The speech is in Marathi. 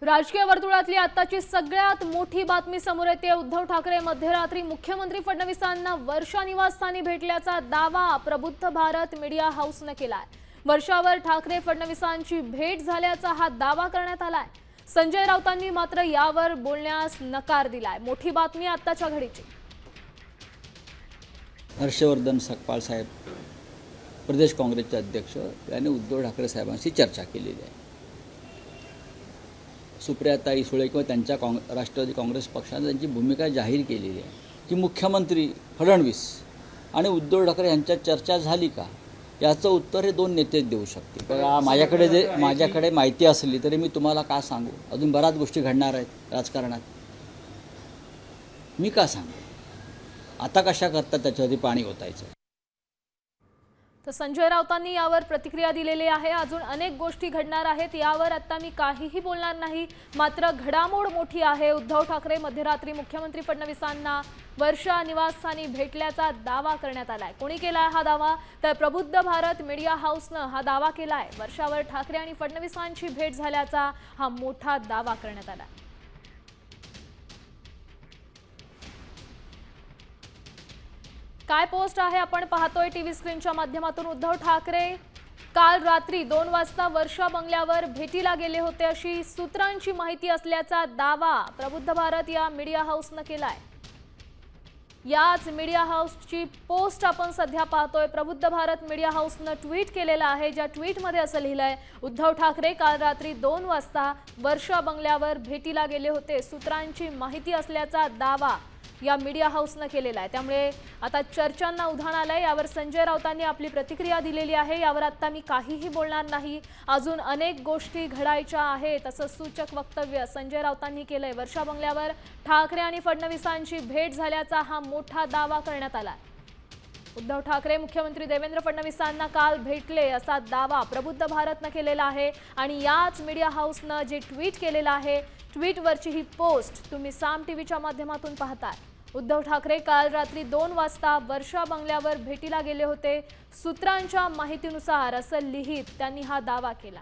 राजकीय वर्तुळातली आताची सगळ्यात मोठी बातमी समोर येते। उद्धव ठाकरे मध्यरात्री मुख्यमंत्री फडणवीसांना वर्षा निवासस्थानी भेटल्याचा दावा प्रबुद्ध भारत मीडिया हाऊसने केलाय। वर्षावर ठाकरे फडणवीसांची भेट झाल्याचा हा दावा करण्यात आलाय। संजय राऊतांनी मात्र यावर बोलण्यास नकार दिलाय। मोठी बातमी आताच्या घडीची। हर्षवर्धन सकपाळ साहेब प्रदेश काँग्रेसचे अध्यक्ष यांनी उद्धव ठाकरे साहेबांशी चर्चा केलेली आहे। सुप्रियाताई सुळे किंवा त्यांच्या राष्ट्रवादी काँग्रेस पक्षाने त्यांची भूमिका जाहीर केलेली आहे की मुख्यमंत्री फडणवीस आणि उद्धव ठाकरे यांच्यात चर्चा झाली का, याचं उत्तर हे दोन नेतेच देऊ शकतील। पण माझ्याकडे माहिती असली तरी मी तुम्हाला का सांगू? अजून बऱ्याच गोष्टी घडणार आहेत राजकारणात, मी का सांगू? आता कशा करता त्याच्यावरती पाणी ओतायचं? तर संजय राऊतांनी यावर प्रतिक्रिया दिलेली आहे। अजून अनेक गोष्टी घडणार आहेत, यावर आता मी काहीही बोलणार नाही। मात्र घडामोड मोठी आहे। उद्धव ठाकरे मध्यरात्री मुख्यमंत्री फडणवीसांना वर्षा निवासस्थानी भेटल्याचा दावा करण्यात आलाय। कोणी केलाय हा दावा? तर प्रबुद्ध भारत मीडिया हाऊसने हा दावा केलाय। वर्षावर ठाकरे आणि फडणवीसांची भेट झाल्याचा हा मोठा दावा करण्यात आलाय। काय पोस्ट आहे आपण पाहतोय टीव्ही स्क्रीनच्या माध्यमातून। उद्धव ठाकरे काल रात्री 2 वाजता वर्षा बंगल्यावर भेटीला गेले होते अशी सूत्रांची माहिती असल्याचा दावा प्रबुद्ध भारत या मीडिया हाऊसने केलाय। याच मीडिया हाऊसची पोस्ट आपण सध्या पाहतोय। प्रबुद्ध भारत मीडिया हाऊसने ट्विट केलेला आहे, ज्या ट्विटमध्ये असं लिहिलंय, उद्धव ठाकरे काल रात्री 2 वाजता वर्षा बंगल्यावर भेटीला गेले होते। सूत्रांची माहिती असल्याचा दावा या मीडिया हाऊसने केलेला आहे। त्यामुळे आता चर्चांना उधाण आलंय। यावर संजय राऊतांनी आपली प्रतिक्रिया दिलेली आहे। यावर आता मी काहीही बोलणार नाही। अजून अनेक गोष्टी घडायच्या आहेत असं सूचक वक्तव्य संजय राऊतांनी केलंय। वर्षा बंगल्यावर ठाकरे आणि फडणवीसांची भेट झाल्याचा हा मोठा दावा करण्यात आला। उद्धव ठाकरे मुख्यमंत्री देवेंद्र फडणवीसांना काल भेटले असा दावा प्रबुद्ध भारतने केलेला आहे। आणि याच मीडिया हाऊसने जे ट्विट केलेलं आहे, ट्विटवरची ही पोस्ट तुम्ही साम टीव्हीच्या माध्यमातून पाहताय। उद्धव ठाकरे काल रात्री 2 वाजता वर्षा बंगल्यावर भेटीला गेले होते। सूत्रांच्या माहितीनुसार असं लिहित त्यांनी हा दावा केला।